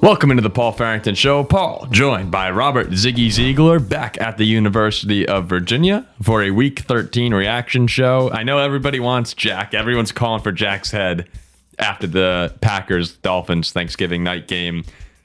Welcome into the Paul Farrington Show. Paul, joined by Robert Ziggy Ziegler, back at the University of Virginia for a Week 13 reaction show. I know everybody wants Jack. Everyone's calling for Jack's head after the Packers-Dolphins Thanksgiving night game.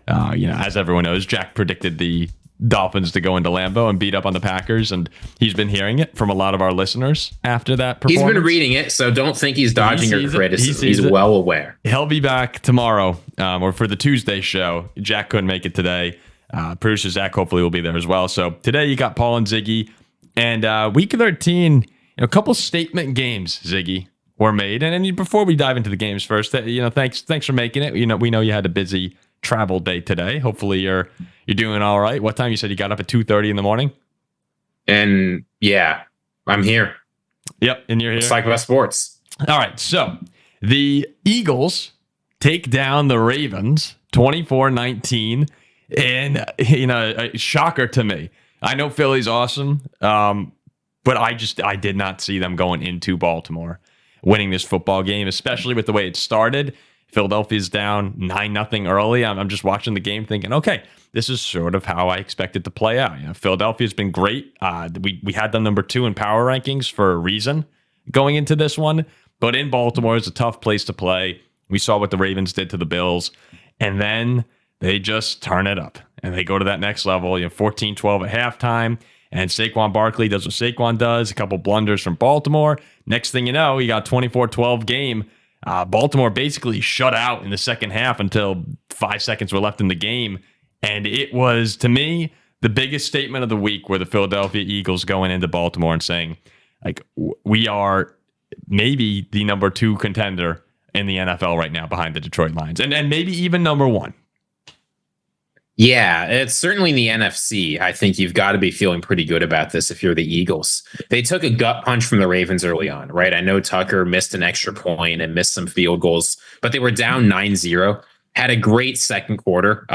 As everyone knows, Jack predicted the Dolphins to go into Lambeau and beat up on the Packers, and he's been hearing it from a lot of our listeners after that performance. He's been reading it, so don't think he's dodging your criticism. He's well aware. He'll be back tomorrow, or for the Tuesday show. Jack couldn't make it today. Producer Zach hopefully will be there as well. So today you got Paul and Ziggy, and Week 13, a couple statement games, Ziggy, were made. And before we dive into the games first, thanks for making it. We know you had a busy travel day today. Hopefully you're doing all right. What time? You said you got up at 2:30 in the morning? And yeah, I'm here. Yep, and you're here. It's like about sports. All right, so the Eagles take down the Ravens 24-19, and a shocker to me. I know Philly's awesome, but I did not see them going into Baltimore winning this football game, especially with the way it started. Philadelphia's down 9-0 early. I'm just watching the game thinking, okay, this is sort of how I expect it to play out. Philadelphia's been great. We had them number 2 in power rankings for a reason going into this one. But in Baltimore, it's a tough place to play. We saw what the Ravens did to the Bills. And then they just turn it up. And they go to that next level, 14-12 at halftime. And Saquon Barkley does what Saquon does. A couple blunders from Baltimore. Next thing you know, you got 24-12 game. Baltimore basically shut out in the second half until 5 seconds were left in the game. And it was, to me, the biggest statement of the week were the Philadelphia Eagles going into Baltimore and saying, we are maybe the number 2 contender in the NFL right now behind the Detroit Lions. And maybe even number 1. Yeah, it's certainly in the NFC. I think you've got to be feeling pretty good about this if you're the Eagles. They took a gut punch from the Ravens early on, right? I know Tucker missed an extra point and missed some field goals, but they were down 9-0, had a great second quarter,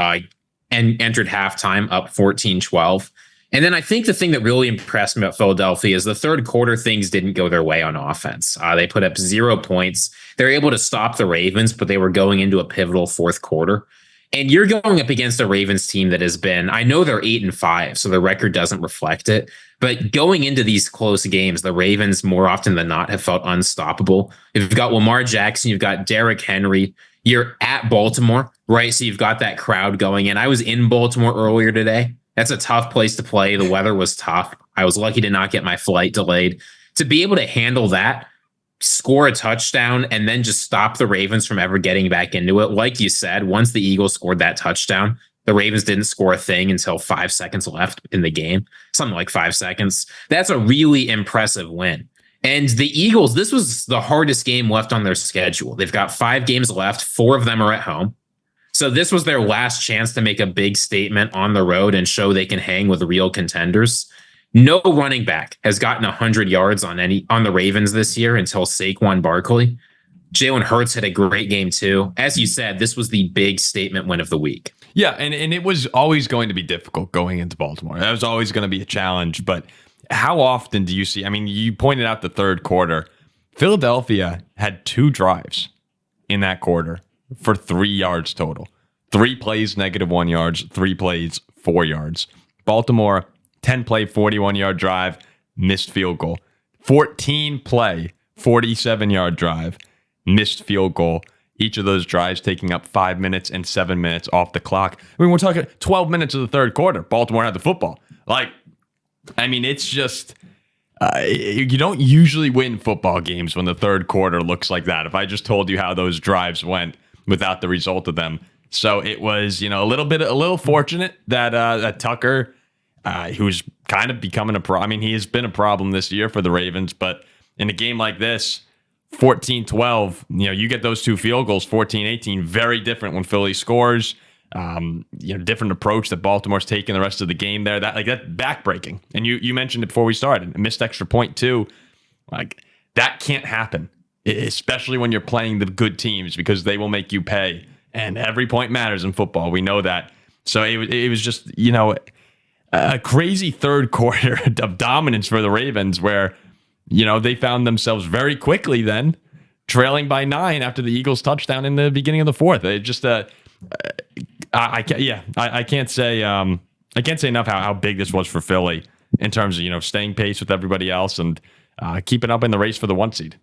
and entered halftime up 14-12. And then I think the thing that really impressed me about Philadelphia is the third quarter, things didn't go their way on offense. They put up 0 points. They're able to stop the Ravens, but they were going into a pivotal fourth quarter. And you're going up against a Ravens team that has been, I know they're 8-5, so the record doesn't reflect it. But going into these close games, the Ravens more often than not have felt unstoppable. You've got Lamar Jackson, you've got Derrick Henry. You're at Baltimore, right? So you've got that crowd going in. I was in Baltimore earlier today. That's a tough place to play. The weather was tough. I was lucky to not get my flight delayed. To be able to handle that, score a touchdown, and then just stop the Ravens from ever getting back into it. Like you said, once the Eagles scored that touchdown, the Ravens didn't score a thing until 5 seconds left in the game, something like 5 seconds. That's a really impressive win. And the Eagles, this was the hardest game left on their schedule. They've got 5 games left. 4 of them are at home. So this was their last chance to make a big statement on the road and show they can hang with real contenders. No running back has gotten 100 yards on the Ravens this year until Saquon Barkley. Jalen Hurts had a great game too. As you said, this was the big statement win of the week. Yeah, and it was always going to be difficult going into Baltimore. That was always going to be a challenge. But how often do you see? I mean, you pointed out the third quarter. Philadelphia had 2 drives in that quarter for 3 yards total. 3 plays, -1 yards. 3 plays, 4 yards. Baltimore, 10-play, 41-yard drive, missed field goal. 14-play, 47-yard drive, missed field goal. Each of those drives taking up 5 minutes and 7 minutes off the clock. I mean, we're talking 12 minutes of the third quarter. Baltimore had the football. It's just you don't usually win football games when the third quarter looks like that. If I just told you how those drives went without the result of them. So it was, a little fortunate that Tucker, who's kind of becoming a problem. I mean, he has been a problem this year for the Ravens, but in a game like this, 14-12, you get those 2 field goals, 14-18, very different when Philly scores. Different approach that Baltimore's taking the rest of the game there. That's backbreaking. And you mentioned it before we started. A missed extra point too. That can't happen, especially when you're playing the good teams, because they will make you pay. And every point matters in football. We know that. So it was just, a crazy third quarter of dominance for the Ravens where, they found themselves very quickly then trailing by 9 after the Eagles touchdown in the beginning of the fourth. It just I can't say enough how big this was for Philly in terms of staying pace with everybody else and keeping up in the race for the 1 seed.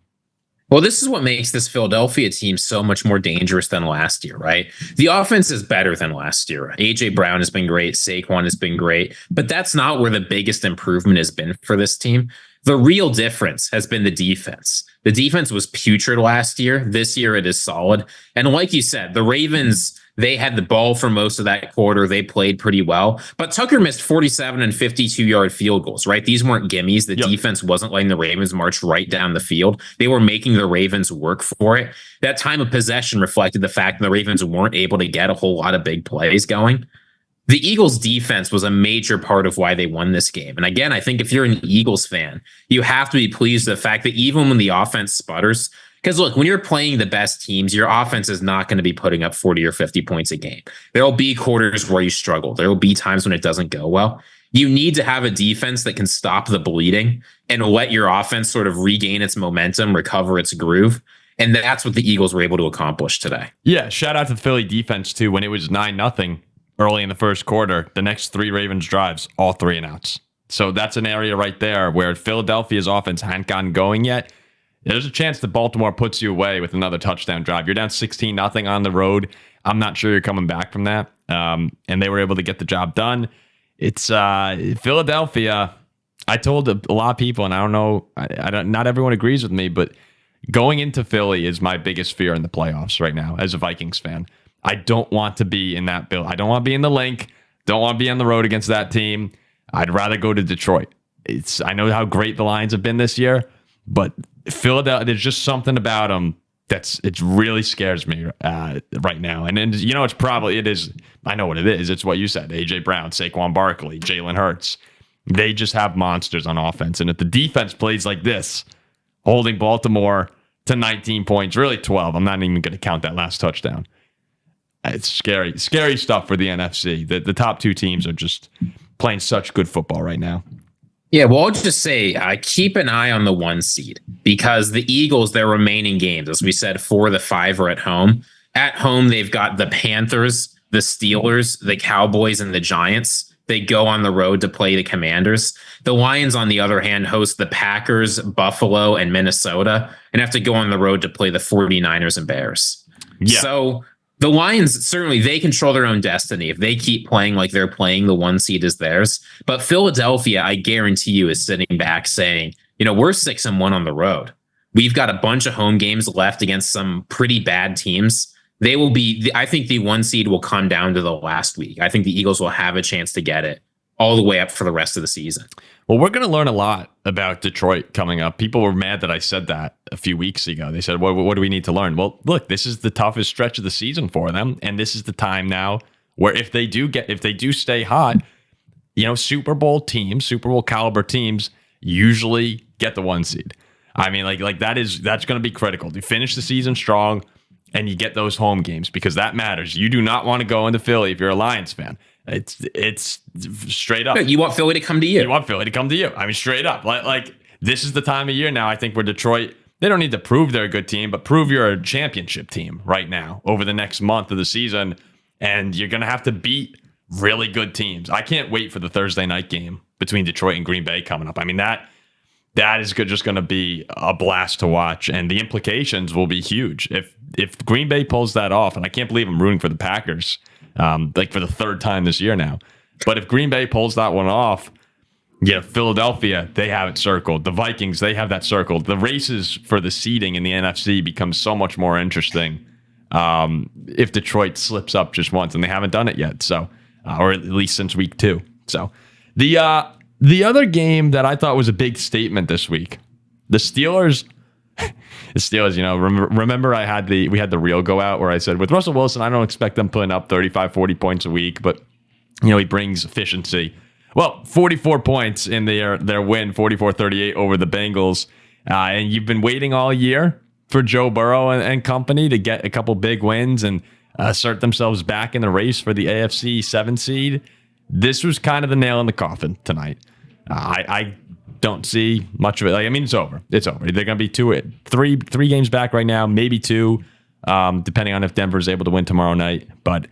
Well, this is what makes this Philadelphia team so much more dangerous than last year, right? The offense is better than last year. A.J. Brown has been great. Saquon has been great. But that's not where the biggest improvement has been for this team. The real difference has been the defense. The defense was putrid last year. This year it is solid. And like you said, the Ravens, they had the ball for most of that quarter. They played pretty well. But Tucker missed 47 and 52-yard field goals, right? These weren't gimmies. The defense wasn't letting the Ravens march right down the field. They were making the Ravens work for it. That time of possession reflected the fact that the Ravens weren't able to get a whole lot of big plays going. The Eagles defense was a major part of why they won this game. And again, I think if you're an Eagles fan, you have to be pleased with the fact that even when the offense sputters, because look, when you're playing the best teams, your offense is not going to be putting up 40 or 50 points a game. There will be quarters where you struggle. There will be times when it doesn't go well. You need to have a defense that can stop the bleeding and let your offense sort of regain its momentum, recover its groove. And that's what the Eagles were able to accomplish today. Yeah, shout out to the Philly defense, too. When it was 9-0 early in the first quarter, the next 3 Ravens drives, all 3 and outs. So that's an area right there where Philadelphia's offense hadn't gotten going yet. There's a chance that Baltimore puts you away with another touchdown drive. You're down 16-0 on the road. I'm not sure you're coming back from that. And they were able to get the job done. It's Philadelphia. I told a lot of people, and I don't know, not everyone agrees with me, but going into Philly is my biggest fear in the playoffs right now as a Vikings fan. I don't want to be in that bill. I don't want to be in the link. Don't want to be on the road against that team. I'd rather go to Detroit. I know how great the Lions have been this year, but Philadelphia, there's just something about them it really scares me right now. And then, it is. I know what it is. It's what you said. A.J. Brown, Saquon Barkley, Jalen Hurts. They just have monsters on offense. And if the defense plays like this, holding Baltimore to 19 points, really 12, I'm not even going to count that last touchdown. It's scary stuff for the NFC. The top 2 teams are just playing such good football right now. Yeah, well, I'll just say keep an eye on the 1 seed because the Eagles, their remaining games, as we said, 4 of the 5 are at home. At home, they've got the Panthers, the Steelers, the Cowboys, and the Giants. They go on the road to play the Commanders. The Lions, on the other hand, host the Packers, Buffalo, and Minnesota, and have to go on the road to play the 49ers and Bears. Yeah. So the Lions, certainly, they control their own destiny. If they keep playing like they're playing, the 1 seed is theirs. But Philadelphia, I guarantee you, is sitting back saying, we're 6-1 on the road. We've got a bunch of home games left against some pretty bad teams. They will be, I think the 1 seed will come down to the last week. I think the Eagles will have a chance to get it all the way up for the rest of the season. Well, we're going to learn a lot about Detroit coming up. People were mad that I said that a few weeks ago. They said, what do we need to learn? Well, look, this is the toughest stretch of the season for them. And this is the time now where if they do stay hot, Super Bowl caliber teams usually get the 1 seed. I mean, that's going to be critical. You finish the season strong and you get those home games because that matters. You do not want to go into Philly if you're a Lions fan. It's straight up. You want Philly to come to you. You want Philly to come to you. I mean, straight up. Like this is the time of year now, I think, where Detroit, they don't need to prove they're a good team, but prove you're a championship team right now over the next month of the season. And you're going to have to beat really good teams. I can't wait for the Thursday night game between Detroit and Green Bay coming up. I mean, that is just going to be a blast to watch. And the implications will be huge. If Green Bay pulls that off, and I can't believe I'm rooting for the Packers, for the 3rd time this year now. But if Green Bay pulls that one off, Philadelphia, they have it circled. The Vikings, they have that circled. The races for the seeding in the NFC become so much more interesting if Detroit slips up just once, and they haven't done it yet. So, or at least since week 2. So, the other game that I thought was a big statement this week, the Steelers. The Steelers, remember we had the reel go out where I said with Russell Wilson, I don't expect them putting up 35, 40 points a week, but he brings efficiency. Well, 44 points in their win, 44-38 over the Bengals. And you've been waiting all year for Joe Burrow and company to get a couple big wins and assert themselves back in the race for the AFC 7 seed. This was kind of the nail in the coffin tonight. I don't see much of it. It's over. It's over. They're going to be three games back right now, maybe 2, depending on if Denver's able to win tomorrow night. But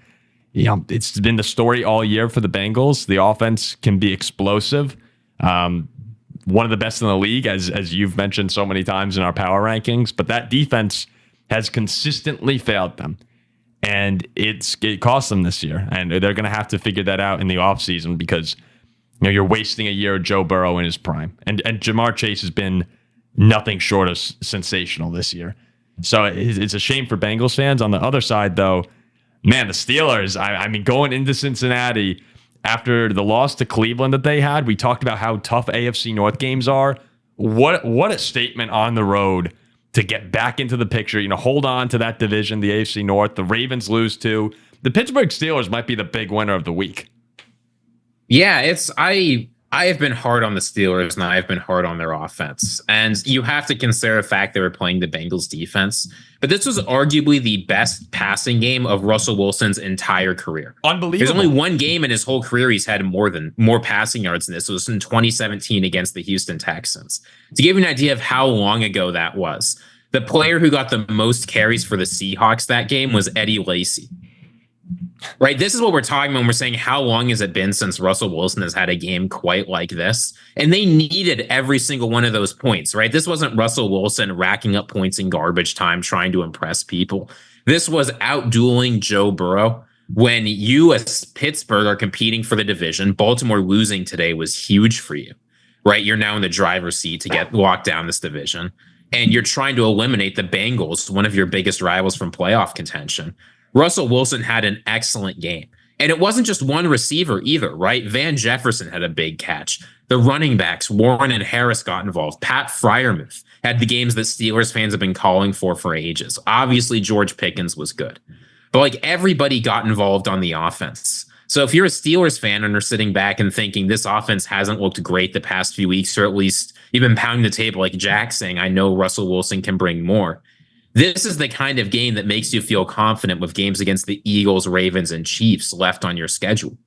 It's been the story all year for the Bengals. The offense can be explosive. One of the best in the league, as you've mentioned so many times in our power rankings, but that defense has consistently failed them. And it cost them this year. And they're going to have to figure that out in the offseason because you're wasting a year of Joe Burrow in his prime. And Jamar Chase has been nothing short of sensational this year. So it's a shame for Bengals fans. On the other side, though, man, the Steelers, I mean, going into Cincinnati after the loss to Cleveland that they had, we talked about how tough AFC North games are. What a statement on the road to get back into the picture, hold on to that division, the AFC North. The Ravens lose too. The Pittsburgh Steelers might be the big winner of the week. Yeah, I have been hard on the Steelers and I've been hard on their offense. And you have to consider the fact they were playing the Bengals defense. But this was arguably the best passing game of Russell Wilson's entire career. Unbelievable. There's only one game in his whole career he's had more passing yards than this. It was in 2017 against the Houston Texans. To give you an idea of how long ago that was, the player who got the most carries for the Seahawks that game was Eddie Lacy. Right. This is what we're talking about when we're saying how long has it been since Russell Wilson has had a game quite like this? And they needed every single one of those points. Right. This wasn't Russell Wilson racking up points in garbage time trying to impress people. This was outdueling Joe Burrow. When you as Pittsburgh are competing for the division, Baltimore losing today was huge for you. Right. You're now in the driver's seat to walk down this division. And you're trying to eliminate the Bengals, one of your biggest rivals from playoff contention. Russell Wilson had an excellent game. And it wasn't just one receiver either, right? Van Jefferson had a big catch. The running backs, Warren and Harris, got involved. Pat Freiermuth had the games that Steelers fans have been calling for ages. Obviously, George Pickens was good. But everybody got involved on the offense. So if you're a Steelers fan and are sitting back and thinking this offense hasn't looked great the past few weeks, or at least you've been pounding the table like Jack saying, I know Russell Wilson can bring more. This is the kind of game that makes you feel confident with games against the Eagles, Ravens, and Chiefs left on your schedule,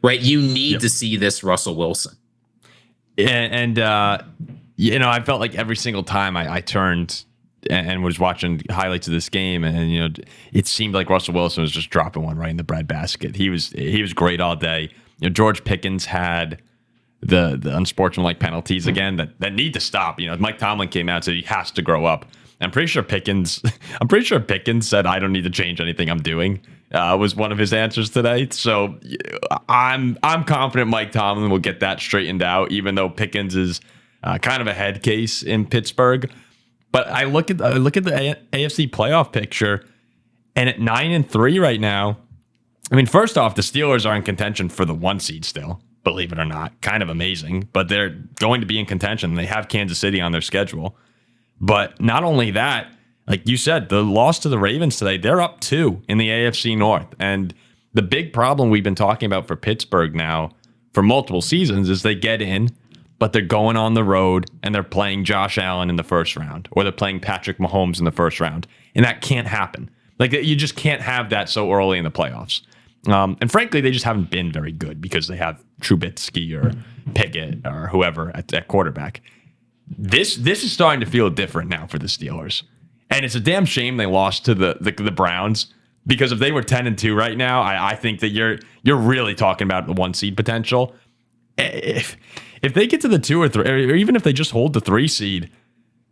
right? You need to see this Russell Wilson. And I felt like every single time I turned and was watching highlights of this game, and it seemed like Russell Wilson was just dropping one right in the breadbasket. He was great all day. George Pickens had the unsportsmanlike penalties again that need to stop. Mike Tomlin came out and said he has to grow up. I'm pretty sure Pickens said, I don't need to change anything I'm doing, was one of his answers today. So I'm confident Mike Tomlin will get that straightened out, even though Pickens is kind of a head case in Pittsburgh. But I look at the AFC playoff picture, and at 9-3 right now, I mean, first off, the Steelers are in contention for the 1 seed still, believe it or not. Kind of amazing, but they're going to be in contention. They have Kansas City on their schedule. But not only that, like you said, the loss to the Ravens today, they're up 2 in the AFC North. And the big problem we've been talking about for Pittsburgh now for multiple seasons is they get in, but they're going on the road and they're playing Josh Allen in the first round, or they're playing Patrick Mahomes in the first round. And that can't happen. Like, you just can't have that so early in the playoffs. And frankly, they just haven't been very good because they have Trubisky or Pickett or whoever at quarterback. This is starting to feel different now for the Steelers. And it's a damn shame they lost to the Browns, because if they were 10-2 right now, I think that you're really talking about the 1 seed potential. If they get to the 2 or 3, or even if they just hold the 3 seed,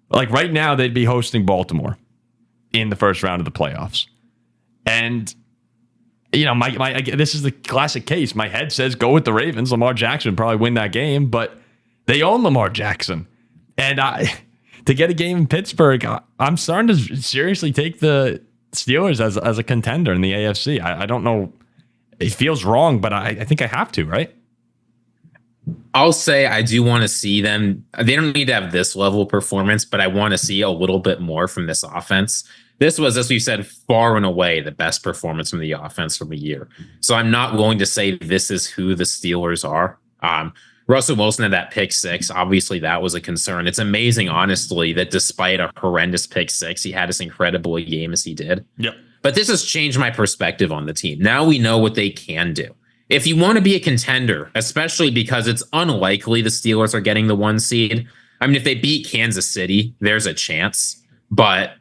like right now they'd be hosting Baltimore in the first round of the playoffs. And my this is the classic case. My head says go with the Ravens. Lamar Jackson would probably win that game, but they own Lamar Jackson. And to get a game in Pittsburgh, I'm starting to seriously take the Steelers as a contender in the AFC. I don't know. It feels wrong, but I think I have to, right? I'll say I do want to see them. They don't need to have this level of performance, but I want to see a little bit more from this offense. This was, as we said, far and away the best performance from the offense from the year. So I'm not willing to say this is who the Steelers are. Russell Wilson had that pick 6. Obviously, that was a concern. It's amazing, honestly, that despite a horrendous pick 6, he had as incredible a game as he did. Yep. But this has changed my perspective on the team. Now we know what they can do. If you want to be a contender, especially because it's unlikely the Steelers are getting the 1 seed. I mean, if they beat Kansas City, there's a chance. But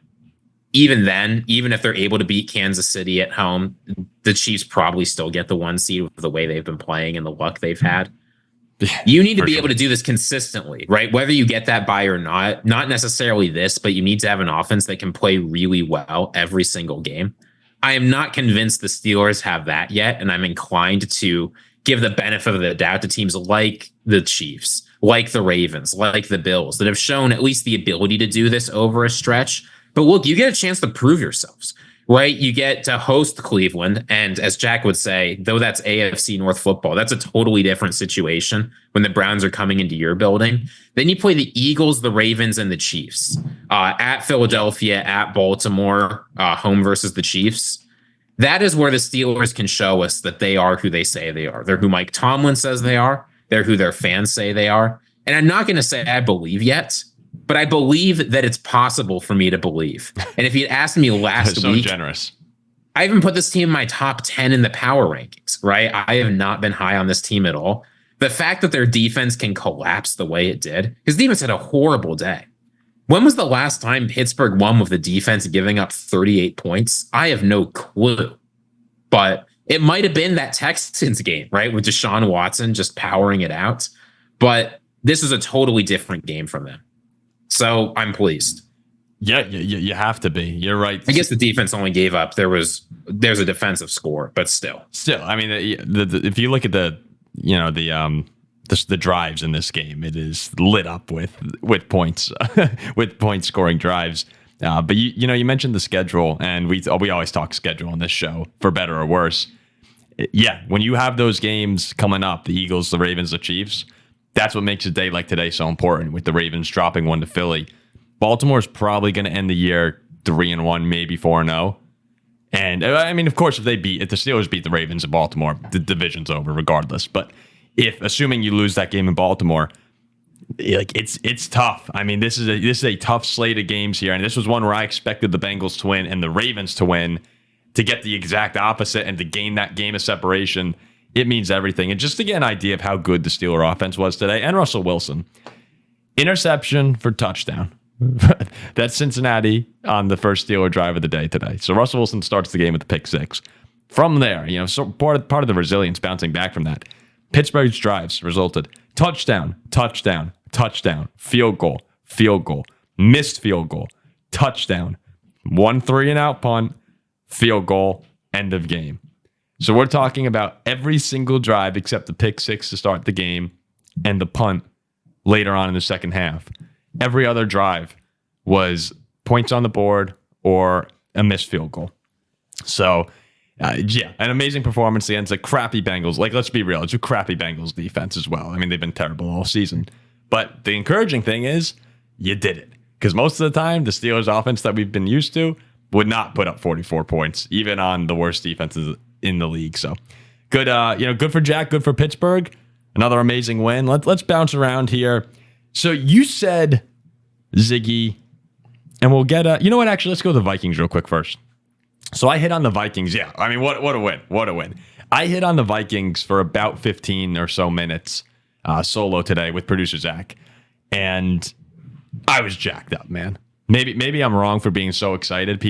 even then, even if they're able to beat Kansas City at home, the Chiefs probably still get the 1 seed with the way they've been playing and the luck they've had. You need to be able to do this consistently, right? Whether you get that bye or not necessarily this, but you need to have an offense that can play really well every single game. I am not convinced the Steelers have that yet, and I'm inclined to give the benefit of the doubt to teams like the Chiefs, like the Ravens, like the Bills, that have shown at least the ability to do this over a stretch. But look, you get a chance to prove yourselves, right? You get to host Cleveland. And as Jack would say, though that's AFC North football, that's a totally different situation when the Browns are coming into your building. Then you play the Eagles, the Ravens, and the Chiefs at Philadelphia, at Baltimore, home versus the Chiefs. That is where the Steelers can show us that they are who they say they are. They're who Mike Tomlin says they are. They're who their fans say they are. And I'm not going to say I believe yet, but I believe that it's possible for me to believe. And if you'd asked me last so week, generous. I even put this team in my top 10 in the power rankings, right? I have not been high on this team at all. The fact that their defense can collapse the way it did, his defense had a horrible day. When was the last time Pittsburgh won with the defense giving up 38 points? I have no clue. But it might have been that Texans game, right? With Deshaun Watson just powering it out. But this is a totally different game from them. So I'm pleased. Yeah, you have to be. You're right. I guess the defense only gave up. There's a defensive score, but still. I mean, if you look at the drives in this game, it is lit up with points, with point scoring drives. But you mentioned the schedule, and we always talk schedule on this show, for better or worse. Yeah, when you have those games coming up, the Eagles, the Ravens, the Chiefs, that's what makes a day like today so important, with the Ravens dropping 1 to Philly. Baltimore's probably going to end the year 3-1, maybe 4-0. And I mean, of course, if the Steelers beat the Ravens in Baltimore, the division's over regardless. But assuming you lose that game in Baltimore, it's tough. I mean, this is a tough slate of games here, and this was one where I expected the Bengals to win and the Ravens to win, to get the exact opposite and to gain that game of separation. It means everything. And just to get an idea of how good the Steeler offense was today, and Russell Wilson, interception for touchdown. That's Cincinnati on the first Steeler drive of the day today. So Russell Wilson starts the game with the pick 6. From there, so part of the resilience bouncing back from that, Pittsburgh's drives resulted touchdown, touchdown, touchdown, field goal, missed field goal, touchdown, 1 3-and-out punt, field goal, end of game. So we're talking about every single drive except the pick 6 to start the game and the punt later on in the second half. Every other drive was points on the board or a missed field goal. So, an amazing performance against a crappy Bengals. Let's be real, it's a crappy Bengals defense as well. I mean, they've been terrible all season. But the encouraging thing is you did it. Because most of the time, the Steelers offense that we've been used to would not put up 44 points, even on the worst defenses in the league. So, good good for Jack, good for Pittsburgh. Another amazing win. Let's bounce around here. So you said Ziggy, and we'll get you know what? Actually, let's go to the Vikings real quick first. So I hit on the Vikings. Yeah, I mean, what a win! What a win! I hit on the Vikings for about 15 or so minutes solo today with producer Zach, and I was jacked up, man. Maybe I'm wrong for being so excited.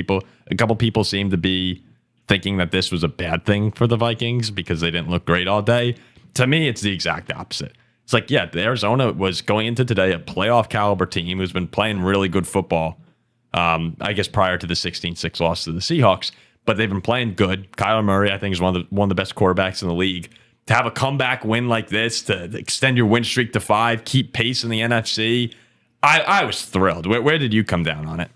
A couple people seem to be thinking that this was a bad thing for the Vikings because they didn't look great all day. To me, it's the exact opposite. It's like, yeah, the Arizona was going into today a playoff caliber team who's been playing really good football, I guess prior to the 16-6 loss to the Seahawks, but they've been playing good. Kyler Murray, I think, is one of the best quarterbacks in the league. To have a comeback win like this, to extend your win streak to 5, keep pace in the NFC, I was thrilled. Where did you come down on it?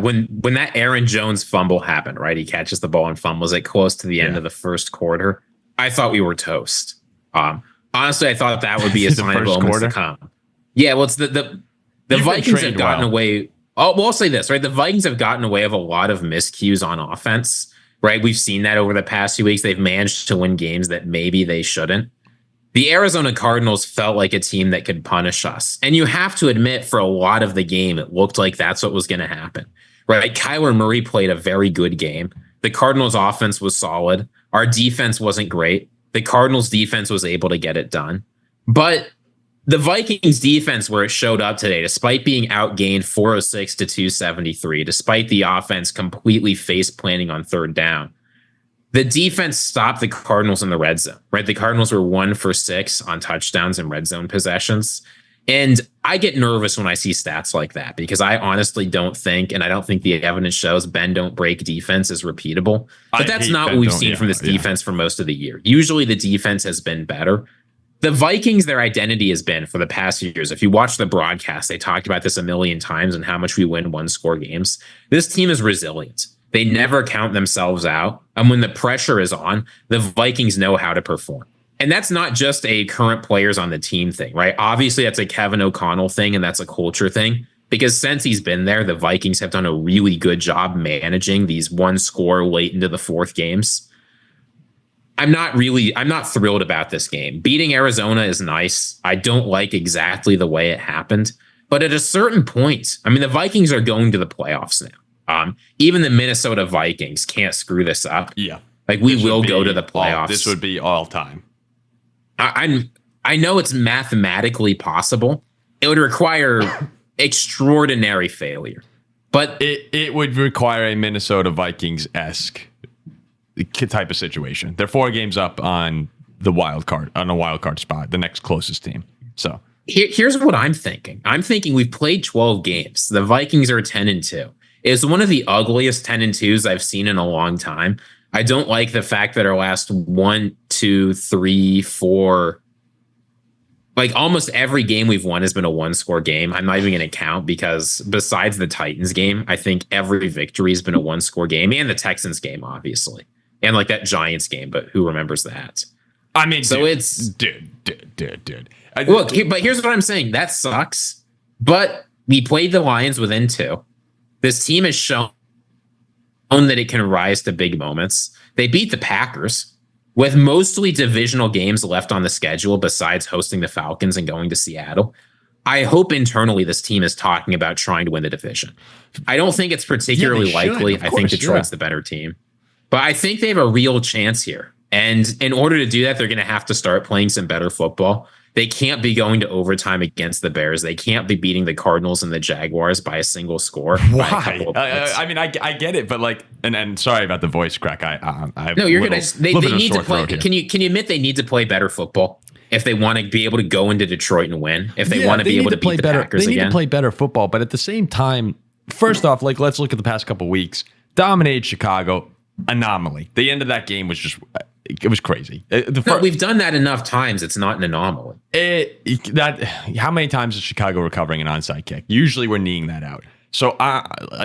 When that Aaron Jones fumble happened, right? He catches the ball and fumbles it close to the end of the first quarter. I thought we were toast. Honestly, I thought that would be a sign of moments to come. Yeah, well, it's the Vikings have gotten away. Oh, well, I'll say this, right? The Vikings have gotten away with a lot of miscues on offense, right? We've seen that over the past few weeks. They've managed to win games that maybe they shouldn't. The Arizona Cardinals felt like a team that could punish us. And you have to admit, for a lot of the game, it looked like that's what was going to happen, right? Kyler Murray played a very good game. The Cardinals offense was solid. Our defense wasn't great. The Cardinals defense was able to get it done. But the Vikings defense, where it showed up today, despite being outgained 406 to 273, despite the offense completely face planting on third down, the defense stopped the Cardinals in the red zone, right? The Cardinals were 1 for 6 on touchdowns and red zone possessions. And I get nervous when I see stats like that because I honestly don't think, and I don't think the evidence shows, bend don't break defense is repeatable. But that's not what we've seen from this defense for most of the year. Usually the defense has been better. The Vikings, their identity has been for the past few years. If you watch the broadcast, they talked about this a million times and how much we win one-score games. This team is resilient. They never count themselves out. And when the pressure is on, the Vikings know how to perform. And that's not just a current players on the team thing, right? Obviously, that's a Kevin O'Connell thing, and that's a culture thing. Because since he's been there, the Vikings have done a really good job managing these one-score late into the fourth games. I'm not thrilled about this game. Beating Arizona is nice. I don't like exactly the way it happened. But at a certain point, I mean, the Vikings are going to the playoffs now. Even the Minnesota Vikings can't screw this up. Yeah. Like, we will go to the playoffs. This would be all time. I know it's mathematically possible. It would require extraordinary failure. But it would require a Minnesota Vikings-esque type of situation. They're 4 games up on a wild card spot, the next closest team. So here's what I'm thinking. I'm thinking we've played 12 games. The Vikings are 10-2. It's one of the ugliest 10-2s I've seen in a long time. I don't like the fact that our last 1, 2, 3, 4, like almost every game we've won has been a one-score game. I'm not even going to count because besides the Titans game, I think every victory has been a one-score game, and the Texans game, obviously. And like that Giants game, but who remembers that? I mean, so dude. Look, but here's what I'm saying. That sucks. But we played the Lions within 2. This team has shown that it can rise to big moments. They beat the Packers with mostly divisional games left on the schedule besides hosting the Falcons and going to Seattle. I hope internally this team is talking about trying to win the division. I don't think it's particularly likely. I think Detroit's the better team. But I think they have a real chance here. And in order to do that, they're going to have to start playing some better football. They can't be going to overtime against the Bears. They can't be beating the Cardinals and the Jaguars by a single score. Why? I mean, I get it, but like, and sorry about the voice crack. No, you're good. They need to play. Can you admit they need to play better football if they want to be able to go into Detroit and win? If they want to be able to beat the Packers again, they need to play better football. But at the same time, first off, like let's look at the past couple of weeks. Dominated Chicago. Anomaly. The end of that game was just. It was crazy. We've done that enough times. It's not an anomaly. How many times is Chicago recovering an onside kick? Usually we're kneeing that out. So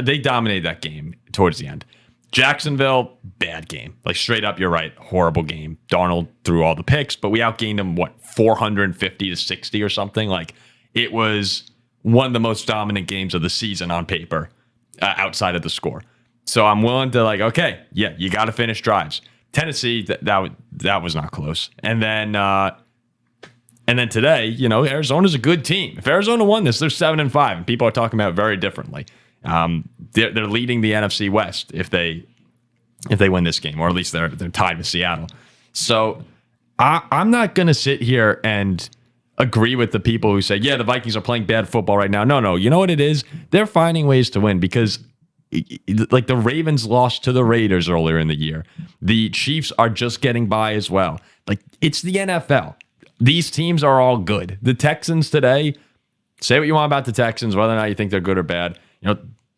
they dominated that game towards the end. Jacksonville, bad game. Like straight up, you're right. Horrible game. Darnold threw all the picks, but we outgained them, 450 to 60 or something? Like it was one of the most dominant games of the season on paper outside of the score. So I'm willing to okay, yeah, you got to finish drives. Tennessee, that was not close. And then today, Arizona's a good team. If Arizona won this, they're 7-5, and people are talking about it very differently. They're leading the NFC West if they win this game, or at least they're tied with Seattle. So I'm not going to sit here and agree with the people who say, yeah, the Vikings are playing bad football right now. No, you know what it is? They're finding ways to win because. Like the Ravens lost to the Raiders earlier in the year. The Chiefs are just getting by as well. Like it's the NFL. These teams are all good. The Texans today, say what you want about the Texans, whether or not you think they're good or bad.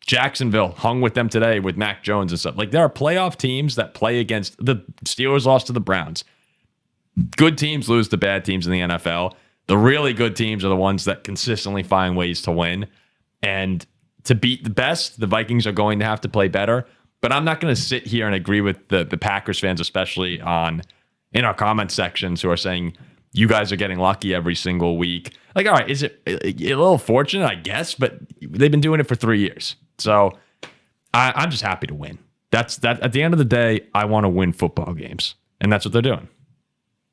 Jacksonville hung with them today with Mac Jones and stuff. Like there are playoff teams that play against the Steelers lost to the Browns. Good teams lose to bad teams in the NFL. The really good teams are the ones that consistently find ways to win. And to beat the best, the Vikings are going to have to play better. But I'm not going to sit here and agree with the Packers fans, especially in our comment sections, who are saying you guys are getting lucky every single week. Like, all right, is it a little fortunate, I guess, but they've been doing it for 3 years. So I'm just happy to win. That's that. At the end of the day, I want to win football games, and that's what they're doing.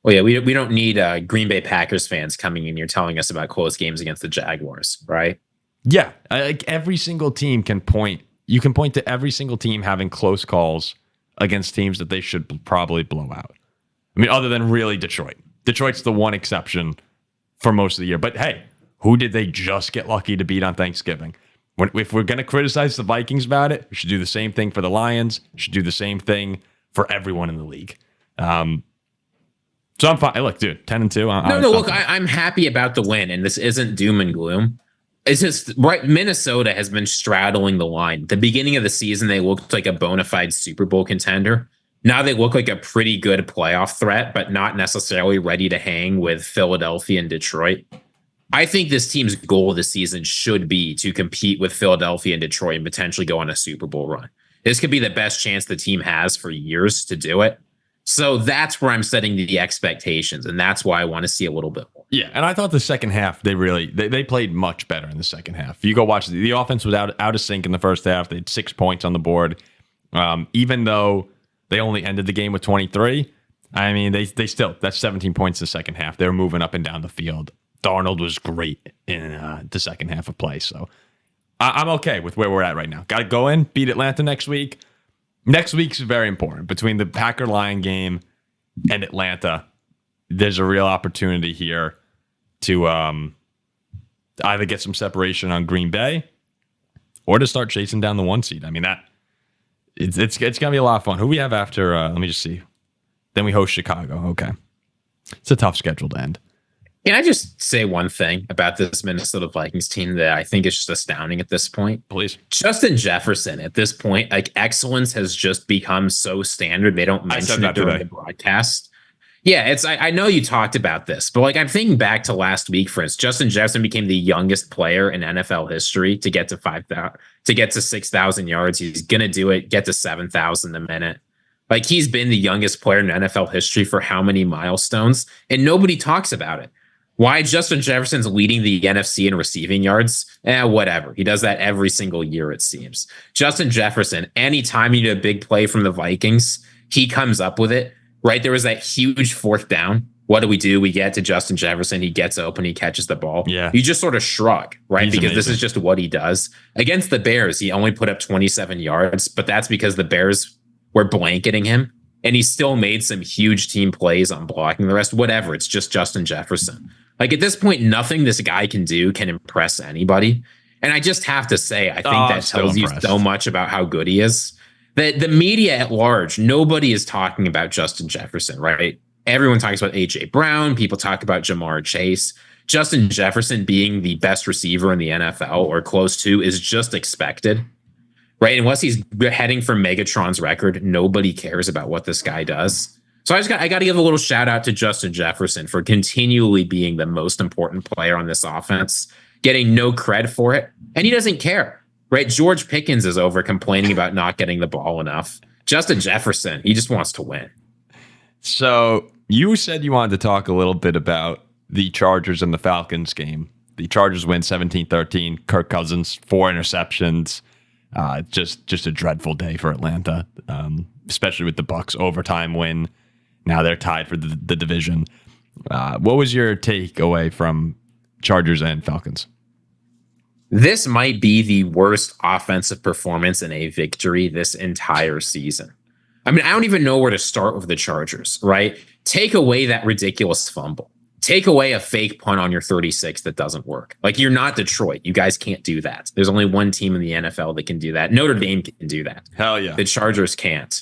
Well, yeah, we don't need Green Bay Packers fans coming in here telling us about close games against the Jaguars, right? Yeah, like every single team can point. You can point to every single team having close calls against teams that they should probably blow out. I mean, other than really Detroit. Detroit's the one exception for most of the year. But hey, who did they just get lucky to beat on Thanksgiving? If we're going to criticize the Vikings about it, we should do the same thing for the Lions. We should do the same thing for everyone in the league. So I'm fine. Look, dude, 10-2. Look, I'm happy about the win, and this isn't doom and gloom. It's just right. Minnesota has been straddling the line. At the beginning of the season, they looked like a bona fide Super Bowl contender. Now they look like a pretty good playoff threat, but not necessarily ready to hang with Philadelphia and Detroit. I think this team's goal this season should be to compete with Philadelphia and Detroit and potentially go on a Super Bowl run. This could be the best chance the team has for years to do it. So that's where I'm setting the expectations, and that's why I want to see a little bit more. Yeah, and I thought the second half, they played much better in the second half. You go watch, the offense was out of sync in the first half. They had 6 points on the board. Even though they only ended the game with 23, I mean, they still, that's 17 points in the second half. They were moving up and down the field. Darnold was great in the second half of play. So I'm okay with where we're at right now. Got to go in, beat Atlanta next week. Next week's very important. Between the Packer-Lion game and Atlanta, there's a real opportunity here to either get some separation on Green Bay or to start chasing down the 1 seed. I mean, it's going to be a lot of fun. Who we have after? Let me just see. Then we host Chicago. Okay. It's a tough schedule to end. Can I just say one thing about this Minnesota Vikings team that I think is just astounding at this point? Please. Justin Jefferson, at this point, like, excellence has just become so standard. They don't mention it during the broadcast. Yeah, I know you talked about this, but like, I'm thinking back to last week, for instance. Justin Jefferson became the youngest player in NFL history to get to 6,000 yards. He's gonna do it, get to 7,000 a minute. Like, he's been the youngest player in NFL history for how many milestones, and nobody talks about it. Why Justin Jefferson's leading the NFC in receiving yards? Whatever. He does that every single year, it seems. Justin Jefferson, anytime you need a big play from the Vikings, he comes up with it, right? There was that huge fourth down. What do? We get to Justin Jefferson. He gets open. He catches the ball. Yeah. You just sort of shrug, right? He's because amazing. This is just what he does. Against the Bears, he only put up 27 yards, but that's because the Bears were blanketing him, and he still made some huge team plays on blocking the rest. Whatever. It's just Justin Jefferson. Like, at this point, nothing this guy can do can impress anybody. And I just have to say, I think that tells you so much about how good he is. The media at large, nobody is talking about Justin Jefferson, right? Everyone talks about A.J. Brown. People talk about Jamar Chase. Justin Jefferson being the best receiver in the NFL or close to is just expected, right? Unless he's heading for Megatron's record, nobody cares about what this guy does. So I got to give a little shout out to Justin Jefferson for continually being the most important player on this offense, getting no cred for it. And he doesn't care, right? George Pickens is over complaining about not getting the ball enough. Justin Jefferson, he just wants to win. So you said you wanted to talk a little bit about the Chargers and the Falcons game. The Chargers win 17-13. Kirk Cousins, 4 interceptions. Just a dreadful day for Atlanta, especially with the Bucs overtime win. Now they're tied for the division. What was your takeaway from Chargers and Falcons? This might be the worst offensive performance in a victory this entire season. I mean, I don't even know where to start with the Chargers, right? Take away that ridiculous fumble. Take away a fake punt on your 36 that doesn't work. Like, you're not Detroit. You guys can't do that. There's only one team in the NFL that can do that. Notre Dame can do that. Hell yeah. The Chargers can't.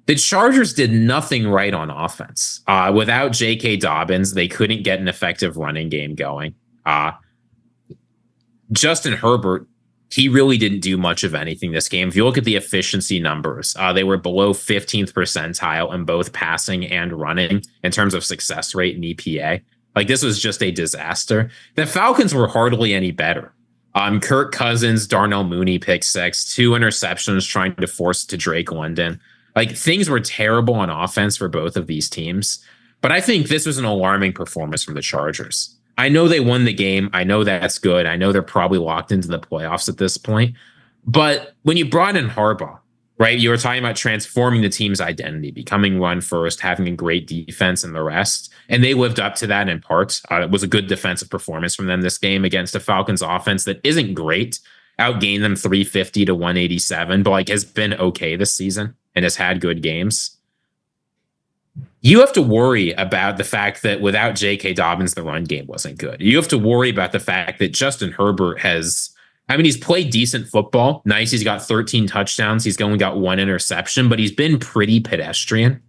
The Chargers did nothing right on offense. Without J.K. Dobbins, they couldn't get an effective running game going. Justin Herbert, he really didn't do much of anything this game. If you look at the efficiency numbers, they were below 15th percentile in both passing and running in terms of success rate and EPA. Like, this was just a disaster. The Falcons were hardly any better. Kirk Cousins, Darnell Mooney pick 6, 2 interceptions trying to force it to Drake London. Like, things were terrible on offense for both of these teams. But I think this was an alarming performance from the Chargers. I know they won the game. I know that's good. I know they're probably locked into the playoffs at this point. But when you brought in Harbaugh, right, you were talking about transforming the team's identity, becoming run first, having a great defense and the rest. And they lived up to that in part. It was a good defensive performance from them this game against a Falcons offense that isn't great. Outgained them 350 to 187, but like has been okay this season and has had good games. You have to worry about the fact that without J.K. Dobbins, the run game wasn't good. You have to worry about the fact that Justin Herbert he's played decent football. Nice. He's got 13 touchdowns. He's only got 1 interception, but he's been pretty pedestrian.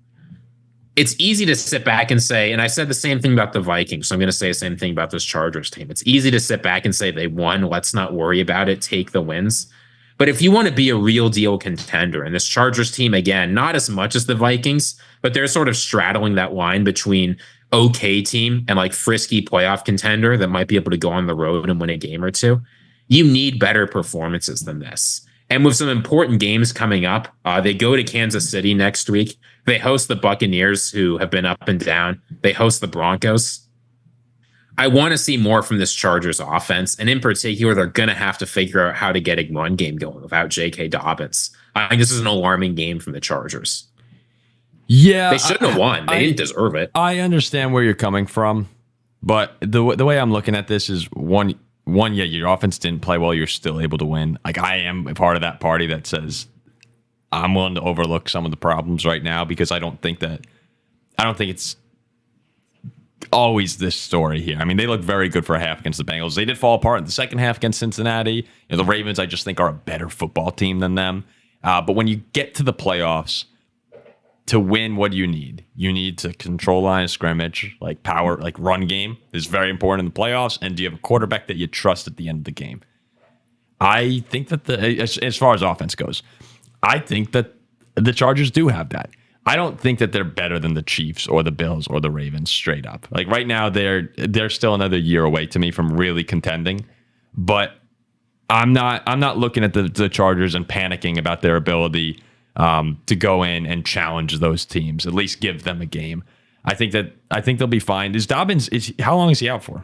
It's easy to sit back and say, and I said the same thing about the Vikings, so I'm going to say the same thing about this Chargers team. It's easy to sit back and say they won. Let's not worry about it. Take the wins. But if you want to be a real deal contender, and this Chargers team, again, not as much as the Vikings, but they're sort of straddling that line between okay team and like frisky playoff contender that might be able to go on the road and win a game or two. You need better performances than this. And with some important games coming up, they go to Kansas City next week. They host the Buccaneers, who have been up and down. They host the Broncos. I want to see more from this Chargers offense. And in particular, they're going to have to figure out how to get a run game going without J.K. Dobbins. I think this is an alarming game from the Chargers. Yeah. They shouldn't have won. They didn't deserve it. I understand where you're coming from. But the way I'm looking at this is one, yeah, your offense didn't play well. You're still able to win. Like, I am a part of that party that says I'm willing to overlook some of the problems right now because I don't think it's always this story here. I mean, they look very good for a half against the Bengals. They did fall apart in the second half against Cincinnati. The Ravens, I just think, are a better football team than them. But when you get to the playoffs, to win, what do you need? You need to control line of scrimmage, like power, like run game is very important in the playoffs. And do you have a quarterback that you trust at the end of the game? I think that as far as offense goes, I think that the Chargers do have that. I don't think that they're better than the Chiefs or the Bills or the Ravens straight up. Like right now, they're still another year away to me from really contending. But I'm not looking at the Chargers and panicking about their ability to go in and challenge those teams. At least give them a game. I think they'll be fine. How long is he out for?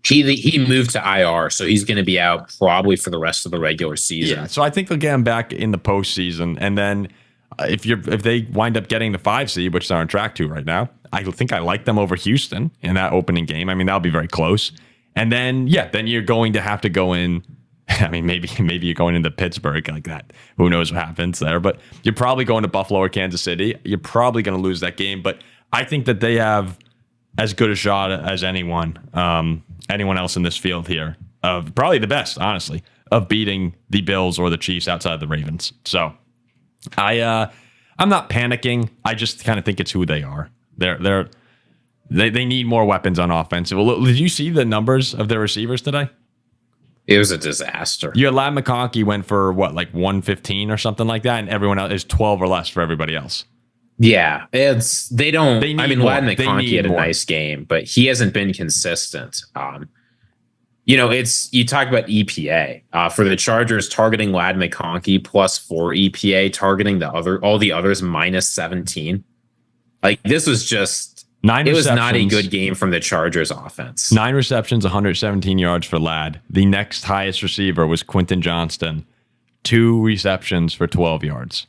He moved to IR, so he's going to be out probably for the rest of the regular season. Yeah, so I think they'll get him back in the postseason, and then if they wind up getting the 5 seed, which they're on track to right now, I think I like them over Houston in that opening game. I mean, that'll be very close. And then you're going to have to go in. I mean, maybe you're going into Pittsburgh like that. Who knows what happens there? But you're probably going to Buffalo or Kansas City. You're probably going to lose that game. But I think that they have as good a shot as anyone else in this field here, of probably the best, honestly, of beating the Bills or the Chiefs outside of the Ravens. So I'm not panicking. I just kind of think it's who they are. They need more weapons on offense. Did you see the numbers of their receivers today? It was a disaster. Your Ladd McConkey went for what, like 115 or something like that, and everyone else is 12 or less for everybody else. Yeah, Ladd McConkey had a more. nice game, but he hasn't been consistent. You talk about EPA for the Chargers targeting Ladd McConkey +4 EPA, targeting all the others -17. Like this was just. It was not a good game from the Chargers offense. 9 receptions, 117 yards for Ladd. The next highest receiver was Quentin Johnston, 2 receptions for 12 yards.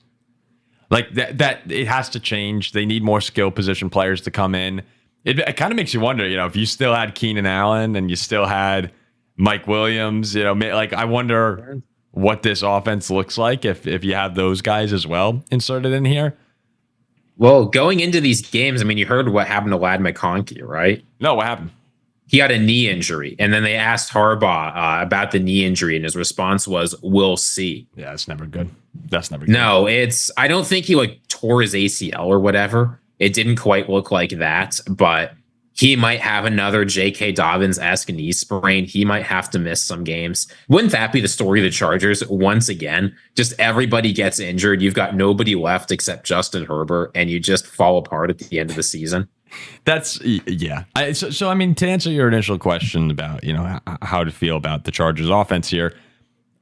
Like that it has to change. They need more skill position players to come in. It kind of makes you wonder, if you still had Keenan Allen and you still had Mike Williams, like I wonder what this offense looks like if you have those guys as well inserted in here. Well, going into these games, I mean, you heard what happened to Ladd McConkey, right? No, what happened? He had a knee injury, and then they asked Harbaugh about the knee injury, and his response was, "We'll see." Yeah, that's never good. That's never good. No, I don't think he tore his ACL or whatever. It didn't quite look like that, but he might have another J.K. Dobbins-esque knee sprain. He might have to miss some games. Wouldn't that be the story of the Chargers once again? Just everybody gets injured. You've got nobody left except Justin Herbert, and you just fall apart at the end of the season. Yeah. So I mean, to answer your initial question about, how to feel about the Chargers offense here,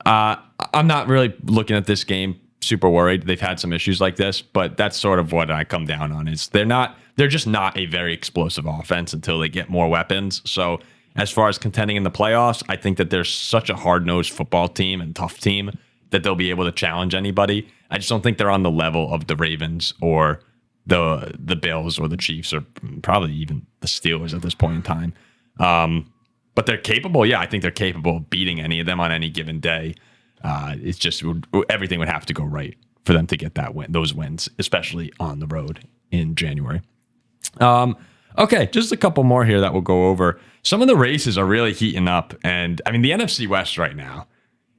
I'm not really looking at this game super worried. They've had some issues like this, but that's sort of what I come down on is they're just not a very explosive offense until they get more weapons. So as far as contending in the playoffs, I think that they're such a hard-nosed football team and tough team that they'll be able to challenge anybody. I just don't think they're on the level of the Ravens or the Bills or the Chiefs or probably even the Steelers at this point in time. But they're capable. Yeah, I think they're capable of beating any of them on any given day. It's just everything would have to go right for them to get those wins, especially on the road in January. Okay, just a couple more here that we'll go over. Some of the races are really heating up. And I mean, the NFC West right now,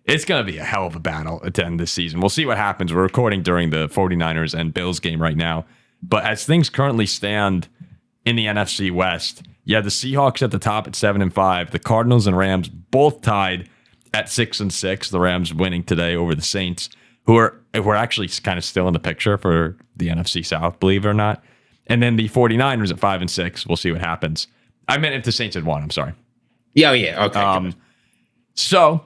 it's going to be a hell of a battle at the end of this season. We'll see what happens. We're recording during the 49ers and Bills game right now. But as things currently stand in the NFC West, you have the Seahawks at the top at 7-5. The Cardinals and Rams both tied at 6-6. The Rams winning today over the Saints, who are actually kind of still in the picture for the NFC South, believe it or not. And then the 49ers at 5-6. We'll see what happens. I meant if the Saints had won. I'm sorry. Yeah. Okay. So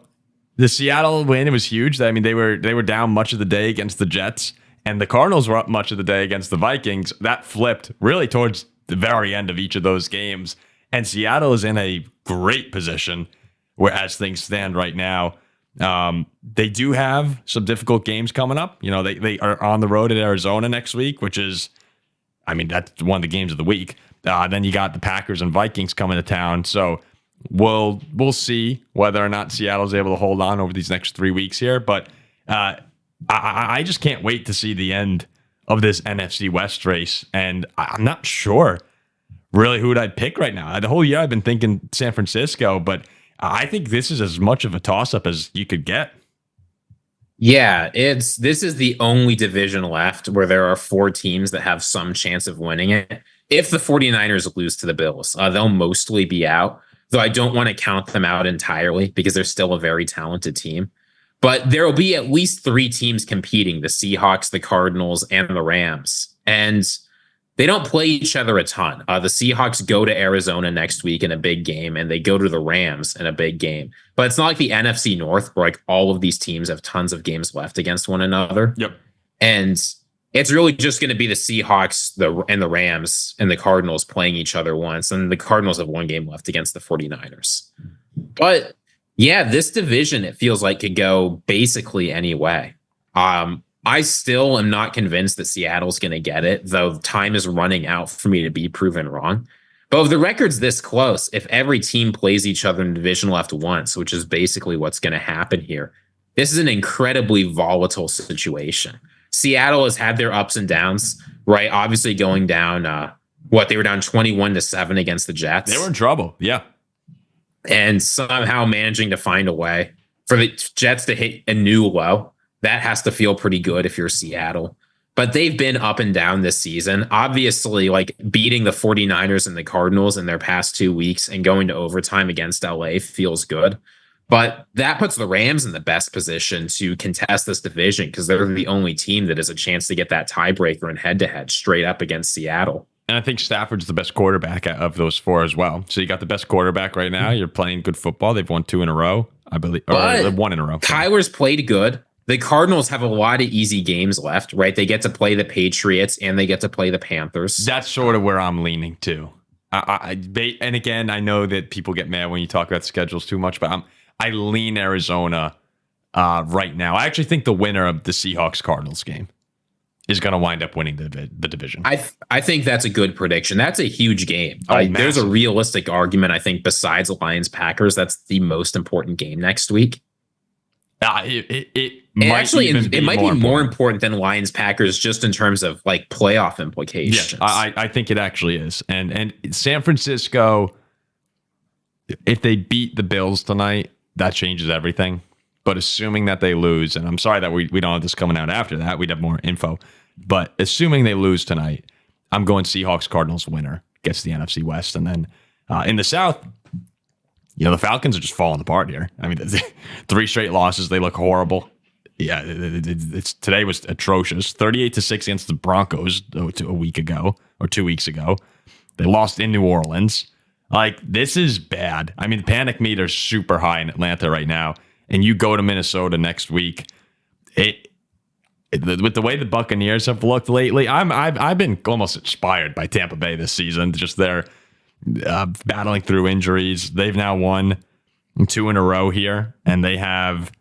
the Seattle win, it was huge. I mean, they were down much of the day against the Jets, and the Cardinals were up much of the day against the Vikings. That flipped really towards the very end of each of those games. And Seattle is in a great position where, as things stand right now, they do have some difficult games coming up. You know, they are on the road at Arizona next week, which is, I mean, that's one of the games of the week. Then you got the Packers and Vikings coming to town. So we'll see whether or not Seattle's able to hold on over these next 3 weeks here. But I just can't wait to see the end of this NFC West race. And I'm not sure really who I'd pick right now. The whole year I've been thinking San Francisco, but I think this is as much of a toss-up as you could get. Yeah, this is the only division left where there are 4 teams that have some chance of winning it. If the 49ers lose to the Bills, they'll mostly be out, though I don't want to count them out entirely because they're still a very talented team. But there will be at least 3 teams competing, the Seahawks, the Cardinals, and the Rams. And they don't play each other a ton. The Seahawks go to Arizona next week in a big game, and they go to the Rams in a big game. But it's not like the NFC North, where like all of these teams have tons of games left against one another. Yep. And it's really just going to be the Seahawks and the Rams and the Cardinals playing each other once. And the Cardinals have 1 game left against the 49ers. But yeah, this division, it feels like, could go basically any way. I still am not convinced that Seattle's going to get it, though time is running out for me to be proven wrong. But if the record's this close, if every team plays each other in the division left once, which is basically what's going to happen here, this is an incredibly volatile situation. Seattle has had their ups and downs, right? Obviously going down, they were down 21-7 against the Jets. They were in trouble, yeah. And somehow managing to find a way for the Jets to hit a new low. That has to feel pretty good if you're Seattle. But they've been up and down this season. Obviously, like beating the 49ers and the Cardinals in their past 2 weeks and going to overtime against LA feels good. But that puts the Rams in the best position to contest this division because they're the only team that has a chance to get that tiebreaker and head-to-head straight up against Seattle. And I think Stafford's the best quarterback of those 4 as well. So you got the best quarterback right now. You're playing good football. They've won 2 in a row, I believe. Or 1 in a row. Kyler's played good. The Cardinals have a lot of easy games left, right? They get to play the Patriots and they get to play the Panthers. That's sort of where I'm leaning to. And again, I know that people get mad when you talk about schedules too much, but I lean Arizona right now. I actually think the winner of the Seahawks-Cardinals game is going to wind up winning the division. I think that's a good prediction. That's a huge game. There's a realistic argument, I think, besides Lions-Packers, that's the most important game next week. It might be more important than Lions Packers just in terms of like playoff implications. Yeah, I think it actually is. And San Francisco, if they beat the Bills tonight, that changes everything. But assuming that they lose, and I'm sorry that we don't have this coming out after that, we'd have more info. But assuming they lose tonight, I'm going Seahawks Cardinals winner gets the NFC West. And then in the South, the Falcons are just falling apart here. I mean, 3 straight losses. They look horrible. Yeah, today was atrocious. 38-6 against the Broncos a week ago or 2 weeks ago. They lost in New Orleans. Like, this is bad. I mean, the panic meter's super high in Atlanta right now. And you go to Minnesota next week. With the way the Buccaneers have looked lately, I've been almost inspired by Tampa Bay this season. Just their battling through injuries. They've now won 2 in a row here, and they have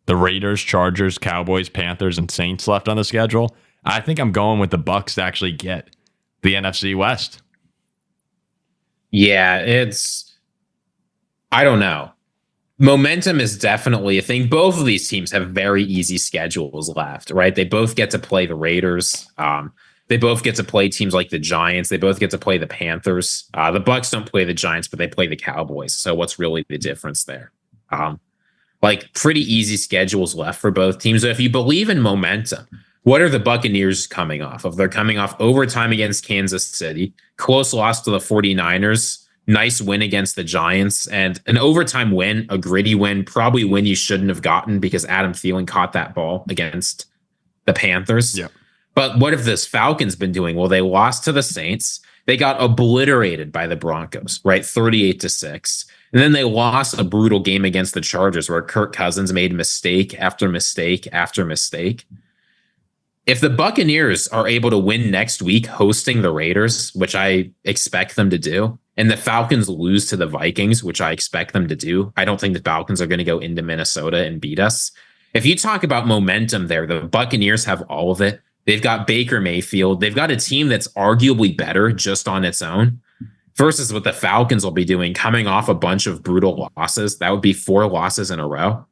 the Raiders, Chargers, Cowboys, Panthers, and Saints left on the schedule. I think I'm going with the Bucs to actually get the NFC West. Yeah, I don't know. Momentum is definitely a thing. Both of these teams have very easy schedules left, right? They both get to play the Raiders. They both get to play teams like the Giants. They both get to play the Panthers. The Bucs don't play the Giants, but they play the Cowboys. So what's really the difference there? Like pretty easy schedules left for both teams. So if you believe in momentum, what are the Buccaneers coming off of? They're coming off overtime against Kansas City, close loss to the 49ers, nice win against the Giants, and an overtime win, a gritty win, probably win you shouldn't have gotten because Adam Thielen caught that ball against the Panthers. Yeah. But what have this Falcons been doing? Well, they lost to the Saints. They got obliterated by the Broncos, right? 38-6. And then they lost a brutal game against the Chargers where Kirk Cousins made mistake after mistake after mistake. If the Buccaneers are able to win next week hosting the Raiders, which I expect them to do, and the Falcons lose to the Vikings, which I expect them to do, I don't think the Falcons are going to go into Minnesota and beat us. If you talk about momentum there, the Buccaneers have all of it. They've got Baker Mayfield. They've got a team that's arguably better just on its own versus what the Falcons will be doing coming off a bunch of brutal losses. That would be 4 losses in a row.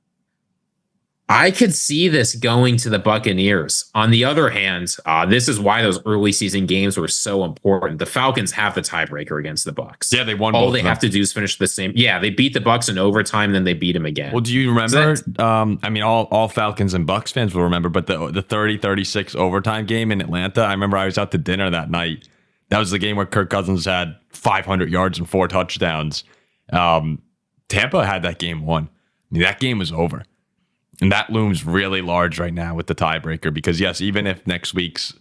I could see this going to the Buccaneers. On the other hand, this is why those early season games were so important. The Falcons have the tiebreaker against the Bucs. Yeah, they won. All they have to do is finish the same. Yeah, they beat the Bucs in overtime, then they beat them again. Well, do you remember? I mean, all Falcons and Bucs fans will remember, but the 30-36 overtime game in Atlanta. I remember I was out to dinner that night. That was the game where Kirk Cousins had 500 yards and 4 touchdowns. Tampa had that game won. I mean, that game was over. And that looms really large right now with the tiebreaker because, yes, even if next week's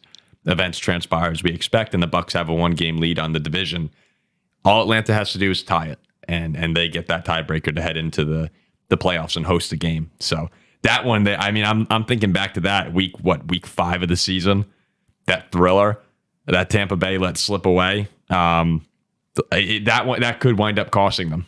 events transpire as we expect and the Bucs have a 1-game lead on the division, all Atlanta has to do is tie it, and they get that tiebreaker to head into the playoffs and host a game. So that one, I'm thinking back to that week 5 of the season, that thriller that Tampa Bay let slip away. That could wind up costing them.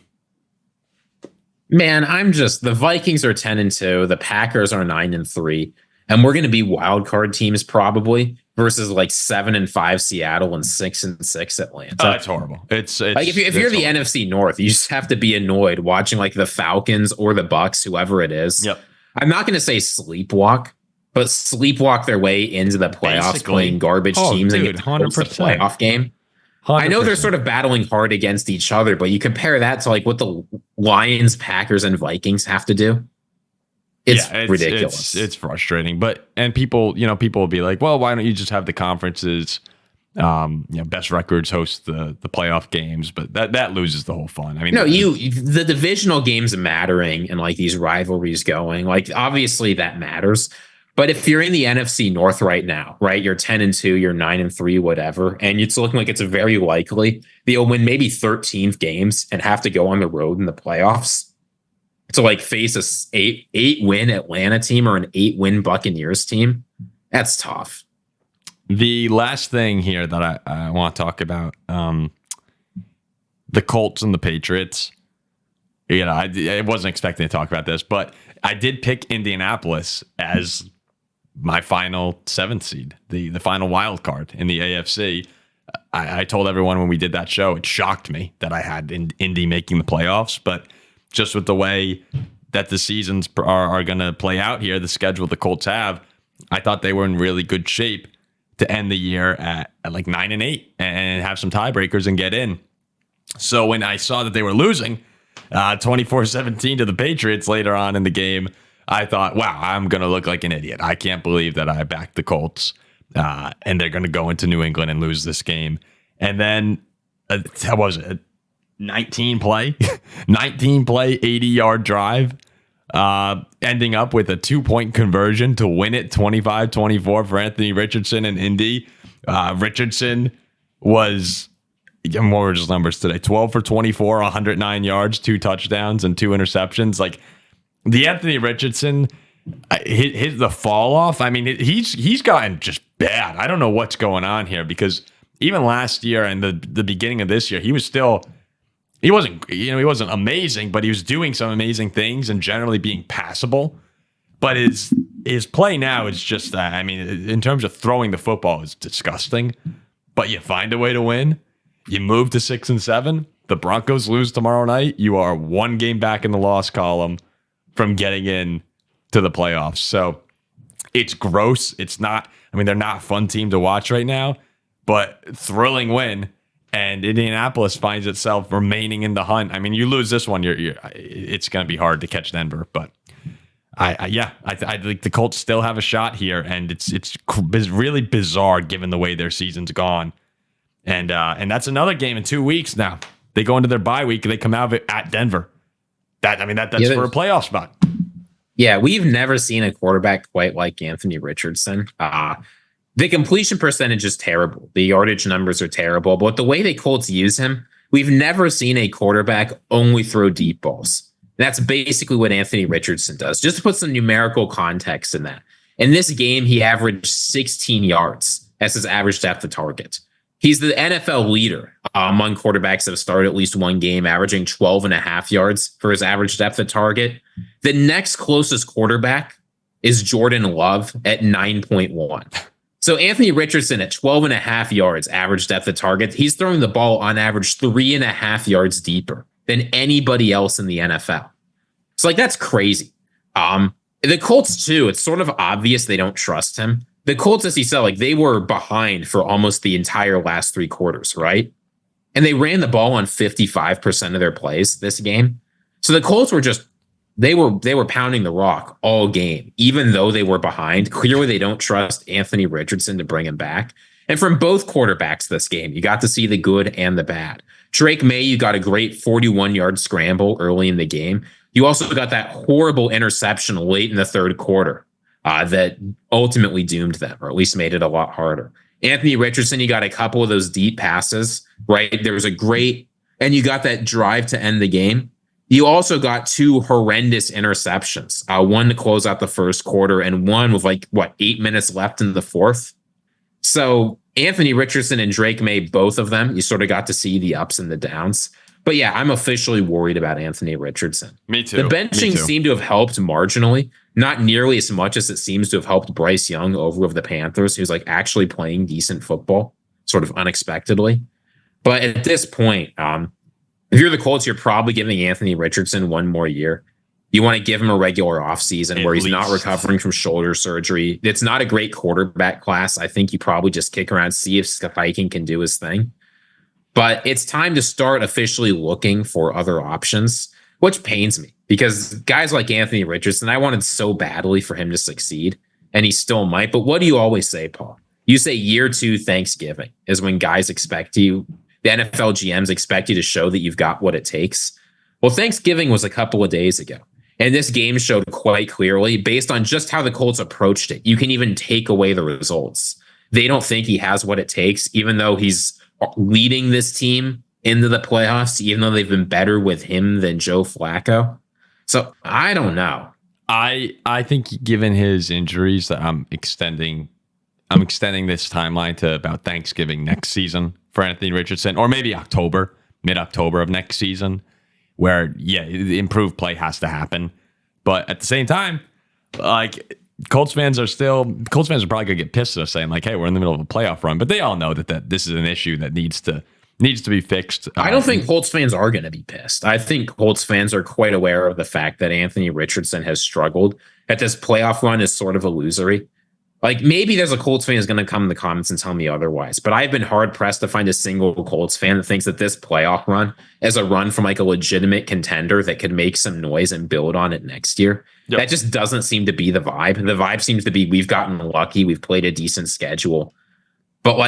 Man, the Vikings are 10-2, the Packers are 9-3, and we're going to be wild card teams probably versus like 7-5 Seattle and 6-6 Atlanta. Oh, that's horrible. It's like if you're the horrible. NFC North, you just have to be annoyed watching like the Falcons or the Bucs, whoever it is. Yep. I'm not going to say sleepwalk, but sleepwalk their way into the playoffs, Basically. Playing garbage teams and dude, get close to the 100%. playoff game. 100%. I know they're sort of battling hard against each other, but you compare that to like what the Lions, Packers, and Vikings have to do. It's ridiculous. It's frustrating. And people will be like, well, why don't you just have the conferences, best records host the playoff games? But that loses the whole fun. I mean, no, the divisional games mattering and like these rivalries going, like obviously that matters. But if you're in the NFC North right now, right, you're 10-2, you're 9-3, whatever, and it's looking like it's very likely they'll win maybe 13 games and have to go on the road in the playoffs to like face a 8-win Atlanta team or an 8-win Buccaneers team. That's tough. The last thing here that I want to talk about, the Colts and the Patriots. I wasn't expecting to talk about this, but I did pick Indianapolis as my final 7th seed, the final wild card in the AFC. I told everyone when we did that show, it shocked me that I had Indy making the playoffs, but just with the way that the seasons are going to play out here, the schedule the Colts have, I thought they were in really good shape to end the year at like 9-8 and have some tiebreakers and get in. So when I saw that they were losing 24-17 to the Patriots later on in the game, I thought, wow, I'm going to look like an idiot. I can't believe that I backed the Colts and they're going to go into New England and lose this game. And then, how was it? 19 play, 80-yard drive, ending up with a 2-point conversion to win it 25-24 for Anthony Richardson and Indy. Richardson was, what were his numbers today? 12 for 24, 109 yards, 2 touchdowns, and 2 interceptions. Like the Anthony Richardson, the fall off. I mean, he's gotten just bad. I don't know what's going on here because even last year and the beginning of this year, he wasn't amazing, but he was doing some amazing things and generally being passable. But his play now is just that. I mean, in terms of throwing the football, it's disgusting. But you find a way to win. You move to 6-7. The Broncos lose tomorrow night. You are 1 game back in the loss column from getting in to the playoffs. So it's gross. It's not. I mean, they're not a fun team to watch right now, but thrilling win. And Indianapolis finds itself remaining in the hunt. I mean, you lose this one, it's going to be hard to catch Denver. But I think the Colts still have a shot here, and it's really bizarre given the way their season's gone. And that's another game in 2 weeks now. They go into their bye week and they come out of it at Denver. That's for a playoff spot. Yeah, we've never seen a quarterback quite like Anthony Richardson. The completion percentage is terrible. The yardage numbers are terrible. But the way the Colts use him, we've never seen a quarterback only throw deep balls. That's basically what Anthony Richardson does. Just to put some numerical context in that. In this game, he averaged 16 yards as his average depth of target. He's the NFL leader among quarterbacks that have started at least one game, averaging 12.5 yards for his average depth of target. The next closest quarterback is Jordan Love at 9.1. So Anthony Richardson at 12.5 yards average depth of target, he's throwing the ball on average 3.5 yards deeper than anybody else in the NFL. So that's crazy. The Colts too, it's sort of obvious they don't trust him. The Colts, as he said, they were behind for almost the entire last 3 quarters, right? And they ran the ball on 55% of their plays this game. So the Colts were they were pounding the rock all game, even though they were behind. Clearly, they don't trust Anthony Richardson to bring him back. And from both quarterbacks this game, you got to see the good and the bad. Drake Maye, you got a great 41-yard scramble early in the game. You also got that horrible interception late in the third quarter that ultimately doomed them, or at least made it a lot harder. Anthony Richardson, you got a couple of those deep passes, right? There was and you got that drive to end the game. You also got 2 horrendous interceptions, one to close out the first quarter and one with 8 minutes left in the fourth. So Anthony Richardson and Drake Maye, both of them, you sort of got to see the ups and the downs. But yeah, I'm officially worried about Anthony Richardson. Me too. The benching seemed to have helped marginally, not nearly as much as it seems to have helped Bryce Young over of the Panthers, who's actually playing decent football, sort of unexpectedly. But at this point, if you're the Colts, you're probably giving Anthony Richardson one more year. You want to give him a regular offseason where he's not recovering from shoulder surgery. It's not a great quarterback class. I think you probably just kick around, see if Viking can do his thing. But it's time to start officially looking for other options, which pains me because guys like Anthony Richardson, I wanted so badly for him to succeed, and he still might. But what do you always say, Paul? You say year 2 Thanksgiving is when guys expect you, the NFL GMs expect you to show that you've got what it takes. Well, Thanksgiving was a couple of days ago. And this game showed quite clearly, based on just how the Colts approached it, you can even take away the results. They don't think he has what it takes, even though he's leading this team into the playoffs, even though they've been better with him than Joe Flacco. So I don't know. I think given his injuries that I'm extending this timeline to about Thanksgiving next season for Anthony Richardson, or maybe mid-October of next season, where, the improved play has to happen. But at the same time, Colts fans are probably going to get pissed at us saying, hey, we're in the middle of a playoff run. But they all know that this is an issue that needs to be fixed. I don't think Colts fans are going to be pissed. I think Colts fans are quite aware of the fact that Anthony Richardson has struggled, that this playoff run is sort of illusory. Maybe there's a Colts fan who's going to come in the comments and tell me otherwise, but I've been hard pressed to find a single Colts fan that thinks that this playoff run is a run from a legitimate contender that could make some noise and build on it next year. Yep. That just doesn't seem to be the vibe. The vibe seems to be we've gotten lucky, we've played a decent schedule. But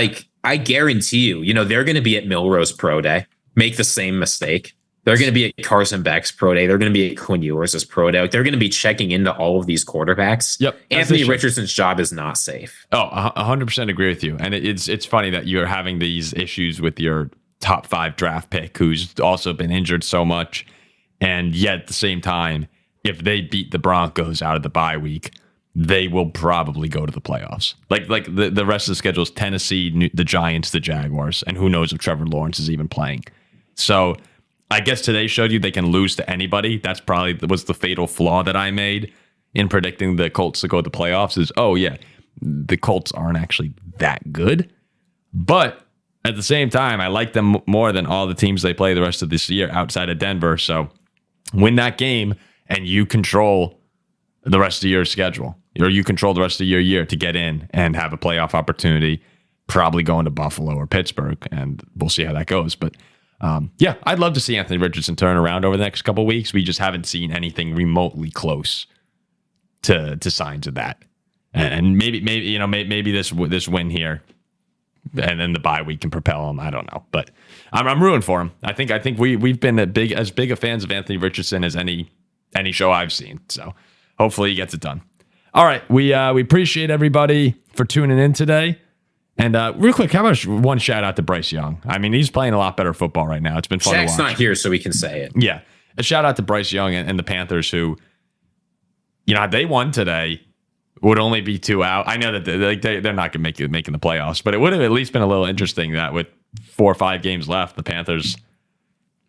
I guarantee you, they're going to be at Milrose Pro Day, make the same mistake. They're going to be at Carson Beck's pro day. They're going to be at Quinn Ewers' pro day. They're going to be checking into all of these quarterbacks. Yep. Anthony Richardson's job is not safe. Oh, 100% agree with you. And it's funny that you're having these issues with your top 5 draft pick, who's also been injured so much. And yet at the same time, if they beat the Broncos out of the bye week, they will probably go to the playoffs. The rest of the schedule is Tennessee, the Giants, the Jaguars, and who knows if Trevor Lawrence is even playing. So I guess today showed you they can lose to anybody. That's probably was the fatal flaw that I made in predicting the Colts to go to the playoffs is, the Colts aren't actually that good. But at the same time, I like them more than all the teams they play the rest of this year outside of Denver. So win that game and you control the rest of your schedule. or you control the rest of your year to get in and have a playoff opportunity, probably going to Buffalo or Pittsburgh, and we'll see how that goes. But yeah, I'd love to see Anthony Richardson turn around over the next couple of weeks. We just haven't seen anything remotely close to signs of that. And maybe this win here and then the bye week can propel him. I don't know, but I'm rooting for him. I think we've been as big a fans of Anthony Richardson as any show I've seen. So hopefully he gets it done. All right, we appreciate everybody for tuning in today. And real quick, how about one shout out to Bryce Young? I mean, he's playing a lot better football right now. It's been fun to watch. Shaq's not here, so we can say it. Yeah, a shout out to Bryce Young and the Panthers, who, they won today. Would only be 2 out. I know that they're not going to making the playoffs, but it would have at least been a little interesting that with 4 or 5 games left, the Panthers,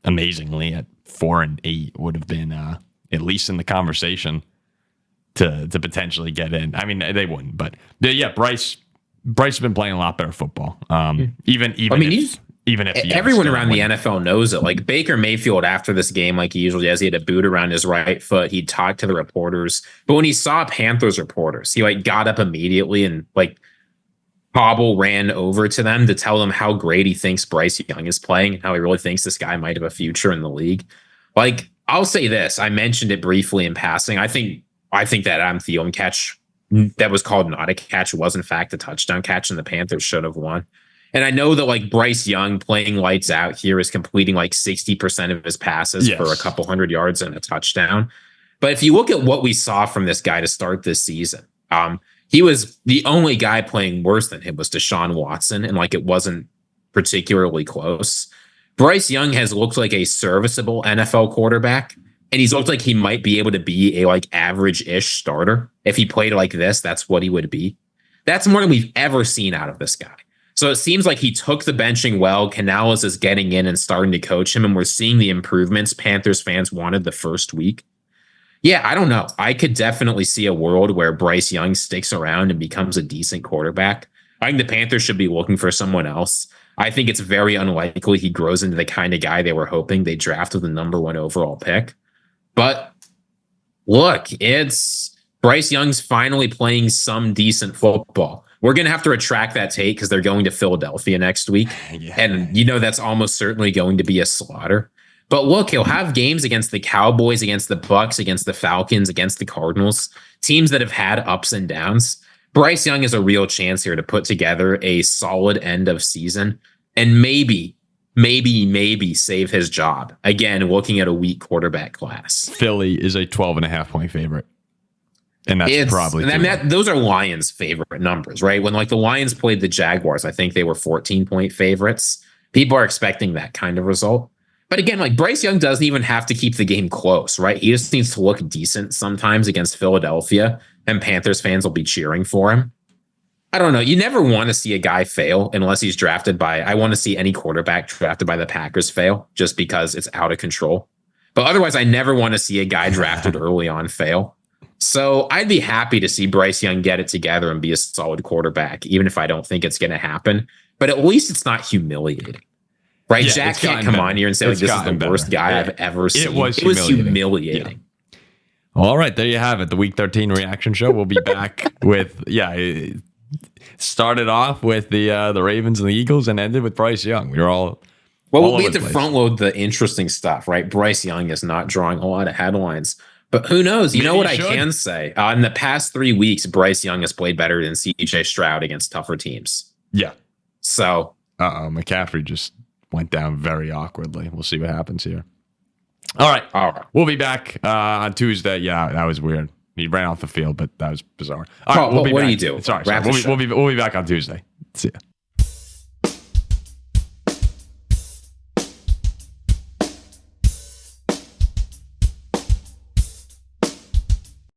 amazingly at 4-8, would have been at least in the conversation to potentially get in. I mean, they wouldn't, but yeah, Bryce has been playing a lot better football. Even if everyone around the NFL knows it. Like Baker Mayfield after this game, like he usually does, he had a boot around his right foot. He talked to the reporters, but when he saw Panthers reporters, he got up immediately and ran over to them to tell them how great he thinks Bryce Young is playing and how he really thinks this guy might have a future in the league. I'll say this, I mentioned it briefly in passing. I think that Adam Thielen catch that was called not a catch was in fact a touchdown catch, and the Panthers should have won. And I know that Bryce Young playing lights out here is completing 60% of his passes for a couple hundred yards and a touchdown. But if you look at what we saw from this guy to start this season, he was the only guy playing worse than him was Deshaun Watson. And it wasn't particularly close. Bryce Young has looked like a serviceable NFL quarterback. And he's looked like he might be able to be a average-ish starter. If he played like this, that's what he would be. That's more than we've ever seen out of this guy. So it seems like he took the benching well. Canales is getting in and starting to coach him, and we're seeing the improvements Panthers fans wanted the first week. Yeah, I don't know. I could definitely see a world where Bryce Young sticks around and becomes a decent quarterback. I think the Panthers should be looking for someone else. I think it's very unlikely he grows into the kind of guy they were hoping they drafted the number 1 overall pick. But look, it's Bryce Young's finally playing some decent football. We're going to have to retract that take because they're going to Philadelphia next week. Yeah. And that's almost certainly going to be a slaughter. But look, he'll have games against the Cowboys, against the Bucs, against the Falcons, against the Cardinals, teams that have had ups and downs. Bryce Young has a real chance here to put together a solid end of season and maybe save his job. Again, looking at a weak quarterback class. Philly is a 12.5-point favorite. And that's probably those are Lions' favorite numbers, right? When the Lions played the Jaguars, I think they were 14-point favorites. People are expecting that kind of result. But again, Bryce Young doesn't even have to keep the game close, right? He just needs to look decent sometimes against Philadelphia, and Panthers fans will be cheering for him. I don't know. You never want to see a guy fail unless he's drafted by, I want to see any quarterback drafted by the Packers fail just because it's out of control. But otherwise, I never want to see a guy drafted early on fail. So I'd be happy to see Bryce Young get it together and be a solid quarterback, even if I don't think it's going to happen. But at least it's not humiliating, right? Yeah, Jack can't come on here and say this is the worst guy I've ever seen. It was humiliating. Yeah. All right, there you have it. The Week 13 reaction show. We'll be back with, started off with the Ravens and the Eagles and ended with Bryce Young. We were all we'll be to front load the interesting stuff, right? Bryce Young is not drawing a lot of headlines. But who knows? You know what I can say? In the past 3 weeks, Bryce Young has played better than CJ Stroud against tougher teams. Yeah. So. McCaffrey just went down very awkwardly. We'll see what happens here. All right. We'll be back on Tuesday. Yeah, that was weird. He ran off the field, but that was bizarre. All right. What do you do? Sorry. We'll be back on Tuesday. See ya.